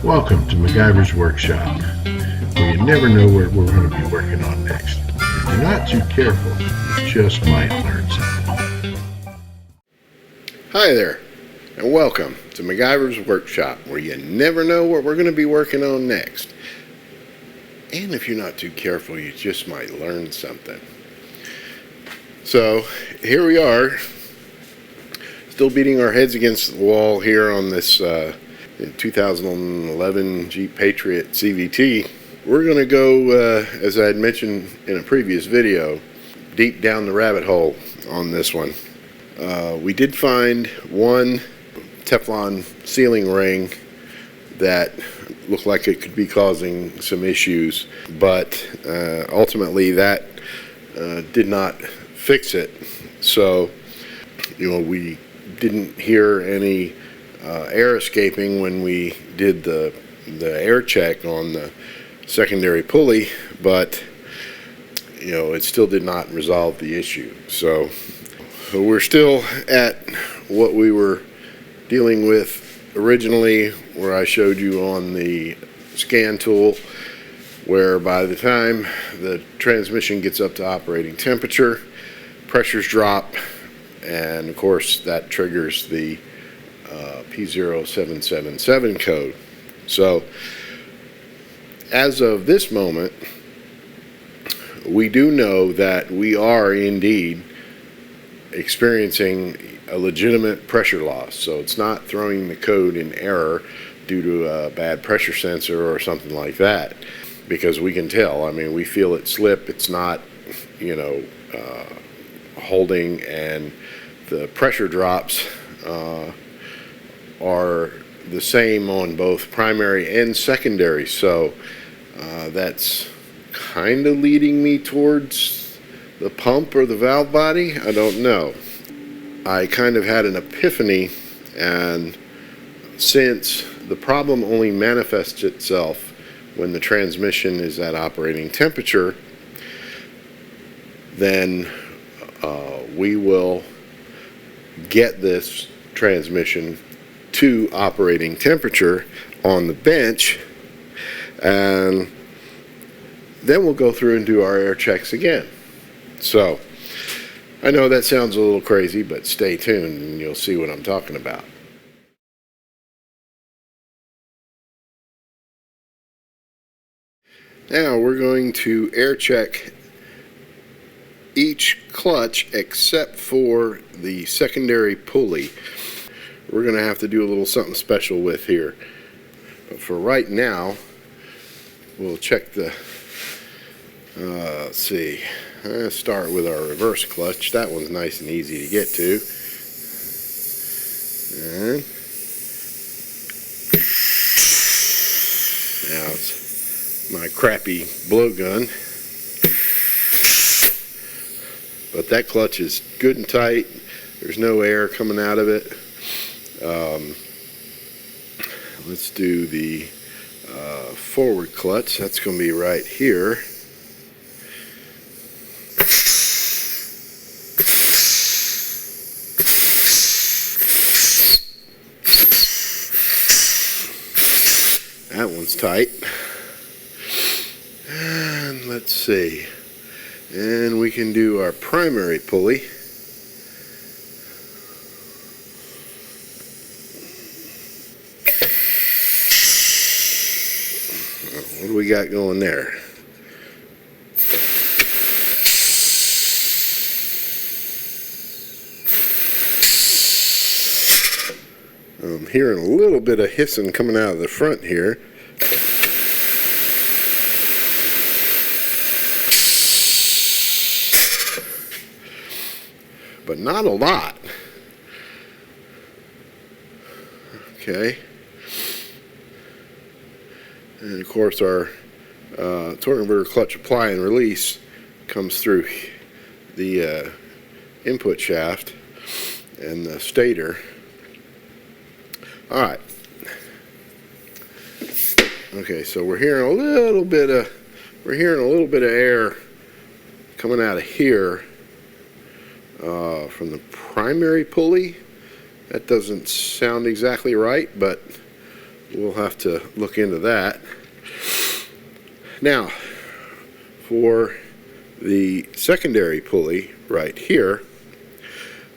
Welcome to MacGyver's Workshop, where you never know what we're going to be working on next. If you're not too careful, you just might learn something. Hi there, and welcome to MacGyver's Workshop, where you never know what we're going to be working on next. And if you're not too careful, you just might learn something. So, here we are, still beating our heads against the wall here on this 2011 Jeep Patriot CVT. We're going to go, as I had mentioned in a previous video, deep down the rabbit hole on this one. We did find one Teflon sealing ring that looked like it could be causing some issues, but ultimately that did not fix it. So, we didn't hear any air escaping when we did the air check on the secondary pulley, but it still did not resolve the issue. So we're still at what we were dealing with originally, where I showed you on the scan tool, where by the time the transmission gets up to operating temperature, pressures drop, and of course that triggers the P0777 code. So as of this moment, we do know that we are indeed experiencing a legitimate pressure loss. So it's not throwing the code in error due to a bad pressure sensor or something like that, because we can tell. I mean, we feel it slip. It's not, holding, and the pressure drops are the same on both primary and secondary. So that's kind of leading me towards the pump or the valve body. I don't know. I kind of had an epiphany, and since the problem only manifests itself when the transmission is at operating temperature, then we will get this transmission to operating temperature on the bench, and then we'll go through and do our air checks again. So I know that sounds a little crazy, but stay tuned and you'll see what I'm talking about. Now we're going to air check each clutch except for the secondary pulley. We're going to have to do a little something special with here. But for right now, we'll check the, let's see, let's start with our reverse clutch. That one's nice and easy to get to. And now it's my crappy blowgun. But that clutch is good and tight. There's no air coming out of it. Let's do the forward clutch. That's going to be right here. That one's tight. And let's see. And we can do our primary pulley. What do we got going there? I'm hearing a little bit of hissing coming out of the front here. But not a lot. Okay. And of course our torque converter clutch apply and release comes through the input shaft and the stator. All right. Okay, so we're hearing a little bit of air coming out of here from the primary pulley. That doesn't sound exactly right, but we'll have to look into that. Now, for the secondary pulley right here,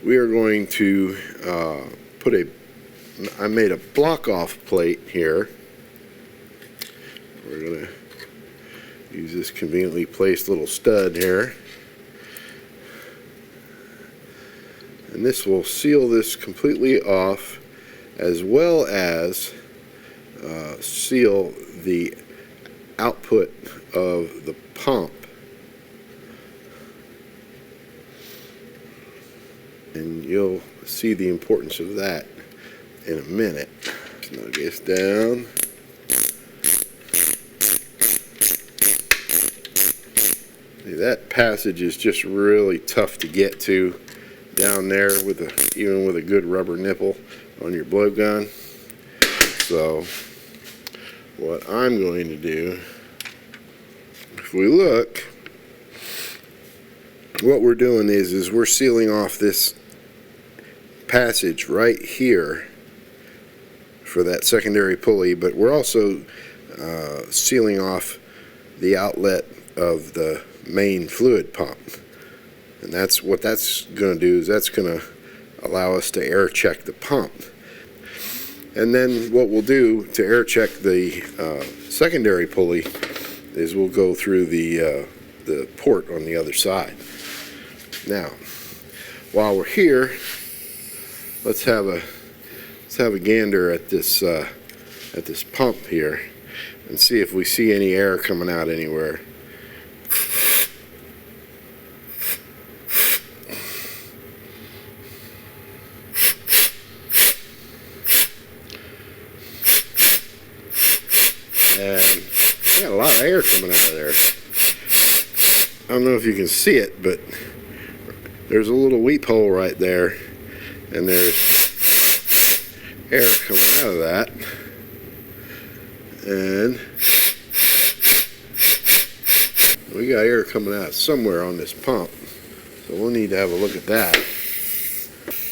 we are going to I made a block off plate here. We're going to use this conveniently placed little stud here. And this will seal this completely off, as well as seal the output of the pump. And you'll see the importance of that in a minute. Snug this down. See, that passage is just really tough to get to down there with even with a good rubber nipple on your blowgun. So what I'm going to do, if we look, what we're doing is we're sealing off this passage right here for that secondary pulley, but we're also sealing off the outlet of the main fluid pump. And that's what that's going to do, is that's going to allow us to air check the pump. And then what we'll do to air check the secondary pulley is we'll go through the port on the other side. Now, while we're here, let's have a gander at this pump here and see if we see any air coming out anywhere. And we got a lot of air coming out of there. I don't know if you can see it, but there's a little weep hole right there, and there's air coming out of that. And we got air coming out somewhere on this pump, so we'll need to have a look at that.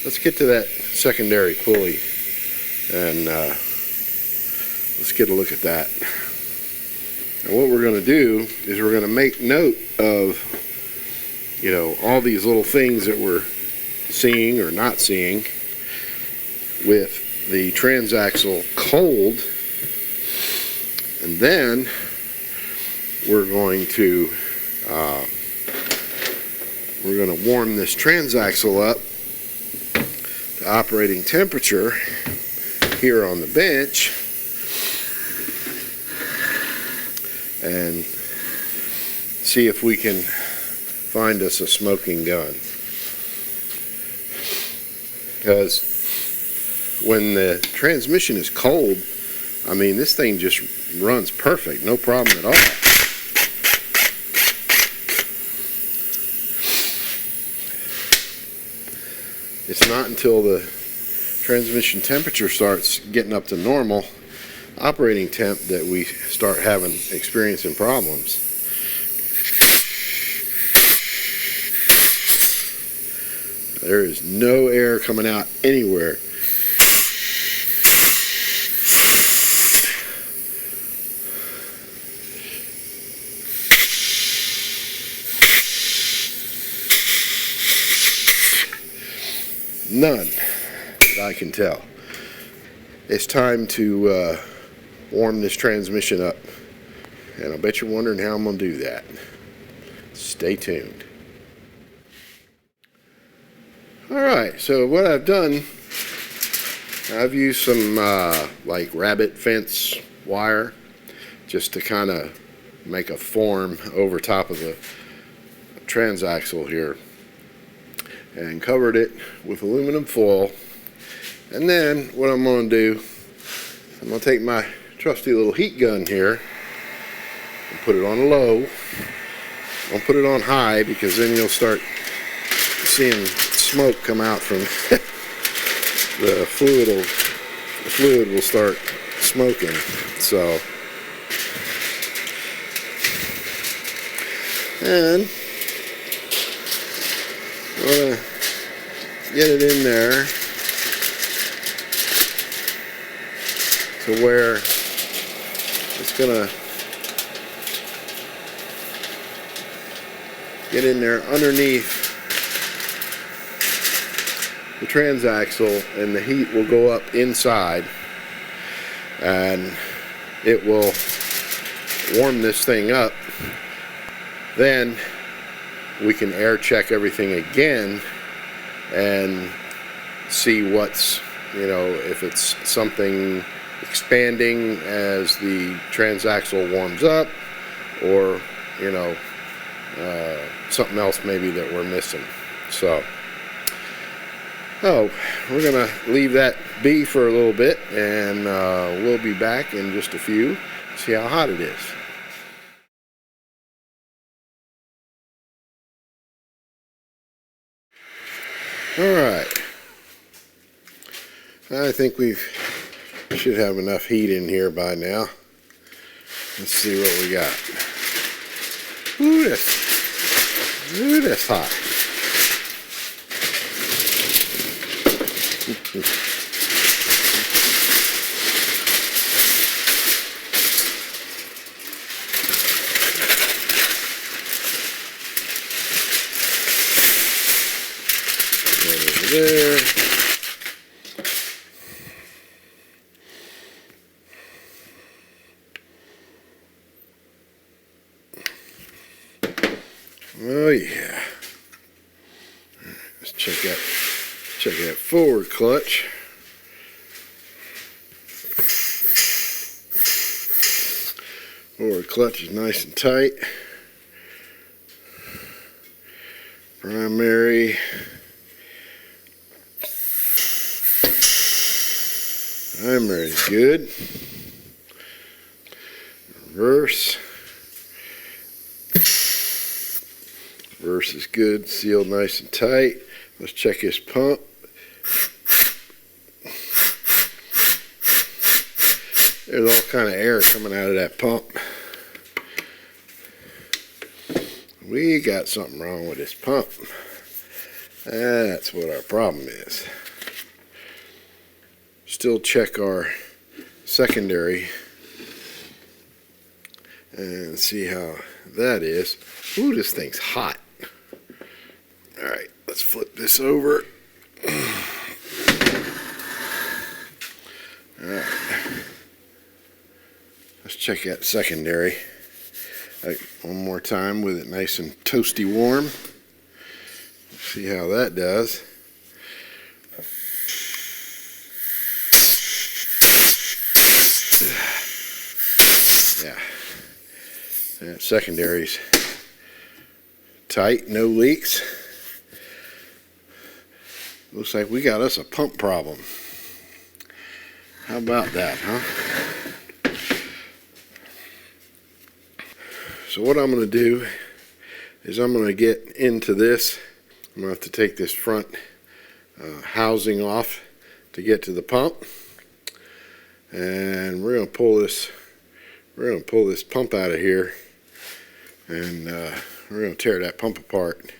Let's get to that secondary pulley and let's get a look at that. And what we're going to do is we're going to make note of, you know, all these little things that we're seeing or not seeing with the transaxle cold, and then we're going to warm this transaxle up to operating temperature here on the bench and see if we can find us a smoking gun. Because when the transmission is cold, I mean, this thing just runs perfect, no problem at all. It's not until the transmission temperature starts getting up to normal operating temp that we start experiencing problems. There is no air coming out anywhere. None that I can tell. It's time to warm this transmission up, and I bet you're wondering how I'm going to do that. Stay tuned. Alright, so what I've done, I've used some like rabbit fence wire just to kind of make a form over top of the transaxle here, and covered it with aluminum foil. And then what I'm going to do, I'm going to take my trusty little heat gun here and put it on low. I'll put it on high because then you'll start seeing smoke come out from the fluid. The fluid will start smoking. So, and I'm going to get it in there to where it's gonna get in there underneath the transaxle, and the heat will go up inside and it will warm this thing up. Then we can air check everything again and see what's, if it's something expanding as the transaxle warms up, or something else maybe that we're missing. So we're gonna leave that be for a little bit, and we'll be back in just a few, see how hot it is. Alright, I think we should have enough heat in here by now. Let's see what we got. Ooh, that's hot. Over there. Oh yeah. Let's check that forward clutch. Forward clutch is nice and tight. Primary. Primary is good. Reverse. Reverse is good, sealed nice and tight. Let's check his pump. There's all kind of air coming out of that pump. We got something wrong with this pump. That's what our problem is. Still check our secondary and see how that is. Ooh, this thing's hot. Alright, let's flip this over. Alright. Let's check that secondary one more time with it nice and toasty warm. See how that does. Yeah. That secondary's tight, no leaks. Looks like we got us a pump problem. How about that, huh? So what I'm going to do is I'm going to get into this. I'm going to have to take this front housing off to get to the pump, and we're going to pull this pump out of here, and we're going to tear that pump apart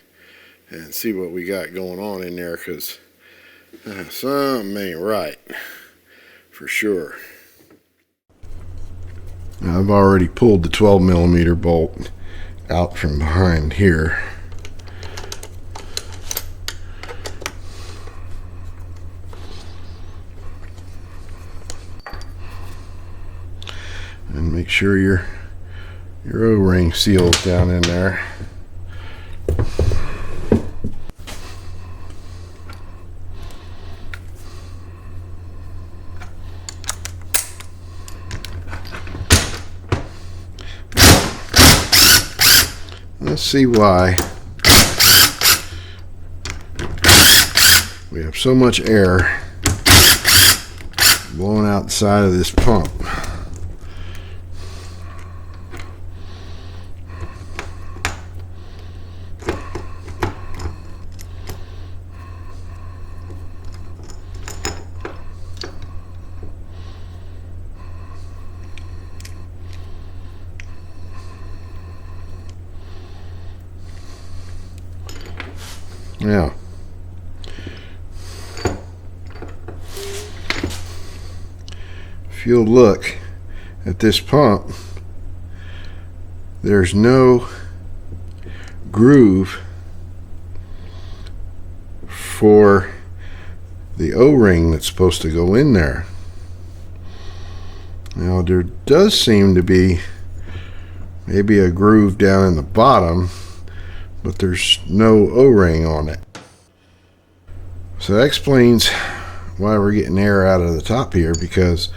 and see what we got going on in there, because something ain't right for sure. Now, I've already pulled the 12mm bolt out from behind here. And make sure your O-ring seals down in there. Let's see why we have so much air blowing out the side of this pump. Now, a you'll look at this pump, there's no groove for the O-ring that's supposed to go in there. Now there does seem to be maybe a groove down in the bottom, but there's no O-ring on it. So that explains why we're getting air out of the top here, because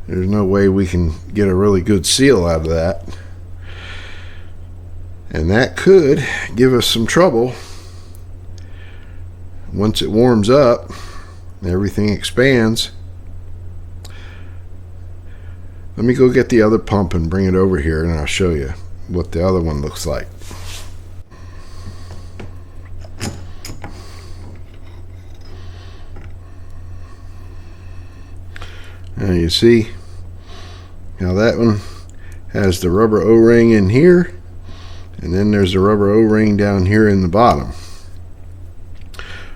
there's no way we can get a really good seal out of that. And that could give us some trouble once it warms up and everything expands. Let me go get the other pump and bring it over here, and I'll show you what the other one looks like. Now you see how that one has the rubber O-ring in here, and then there's a rubber O-ring down here in the bottom.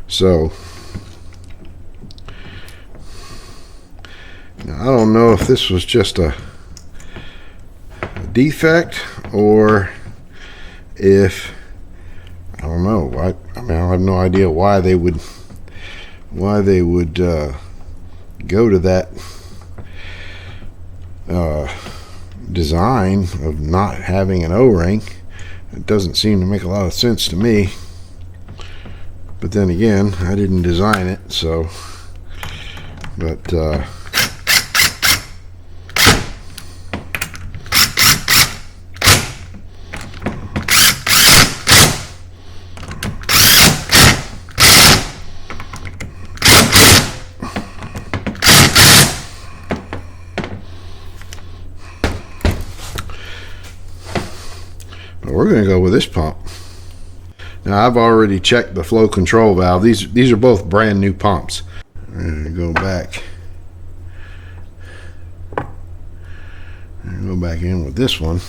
So now I don't know if this was just a defect, or if, I don't know, I mean, I have no idea why they would go to that design of not having an O-ring. It doesn't seem to make a lot of sense to me, but then again, I didn't design it, so, but we're going to go with this pump. Now I've already checked the flow control valve. These are both brand new pumps. I'm going to go back and go back in with this one.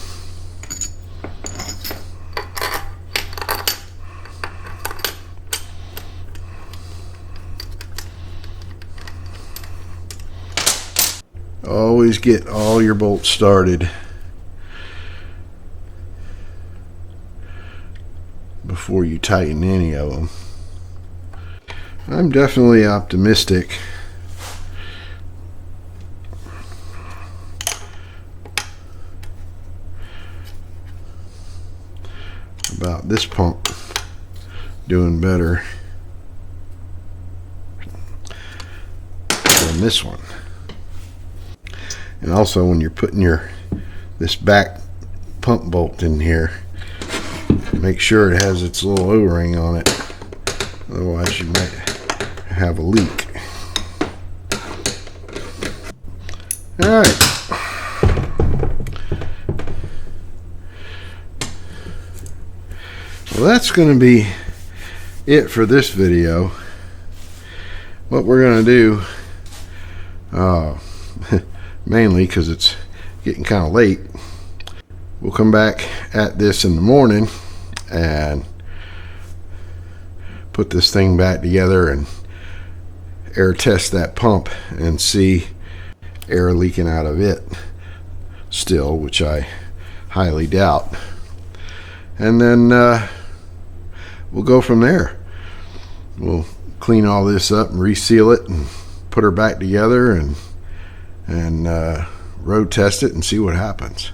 Always get all your bolts started before you tighten any of them. I'm definitely optimistic about this pump doing better than this one. And also, when you're putting this back pump bolt in here, make sure it has its little O-ring on it, otherwise you might have a leak. Alright, well, that's going to be it for this video. What we're going to do, mainly because it's getting kind of late, we'll come back at this in the morning and put this thing back together and air test that pump and see air leaking out of it still, which I highly doubt. And then we'll go from there. We'll clean all this up and reseal it and put her back together and road test it and see what happens.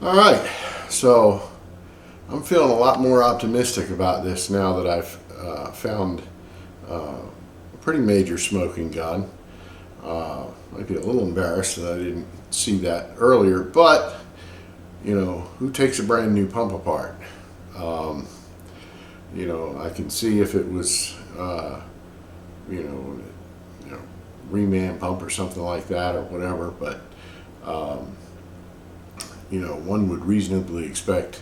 All right, so I'm feeling a lot more optimistic about this now that I've found a pretty major smoking gun. Might be a little embarrassed that I didn't see that earlier, but you know, who takes a brand new pump apart? You know, I can see if it was you know, reman pump or something like that or whatever, but you know, one would reasonably expect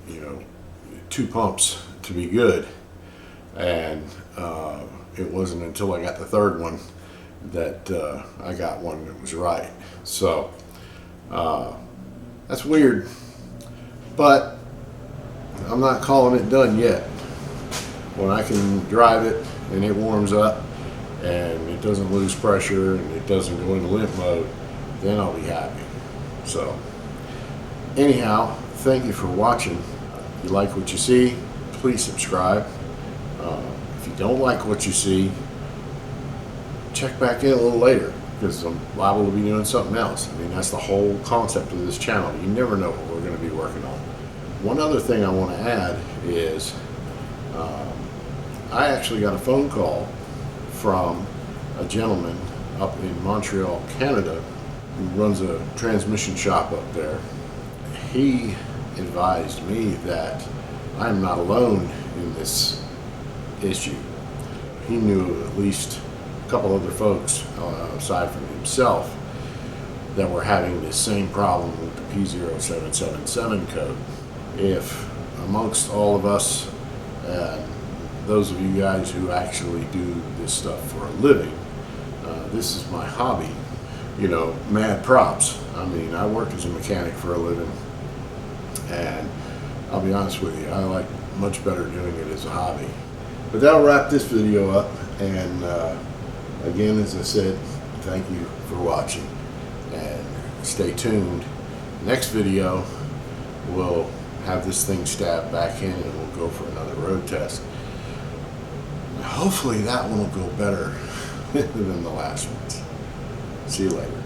you know, two pumps to be good, and it wasn't until I got the third one that I got one that was right. So that's weird, but I'm not calling it done yet. When I can drive it and it warms up and it doesn't lose pressure and it doesn't go into limp mode, then I'll be happy. So anyhow, thank you for watching. If you like what you see, please subscribe. If you don't like what you see, check back in a little later, because I'm liable to be doing something else. I mean, that's the whole concept of this channel. You never know what we're going to be working on. One other thing I want to add is I actually got a phone call from a gentleman up in Montreal, Canada, who runs a transmission shop up there. He advised me that I'm not alone in this issue. He knew at least a couple other folks, aside from himself, that were having this same problem with the P0777 code. If amongst all of us, those of you guys who actually do this stuff for a living, this is my hobby, you know, mad props. I mean, I work as a mechanic for a living, and I'll be honest with you, I like much better doing it as a hobby. But that'll wrap this video up, and again, as I said, thank you for watching, and stay tuned. Next video, we'll have this thing stabbed back in and we'll go for another road test. Hopefully that one will go better than the last ones. See you later.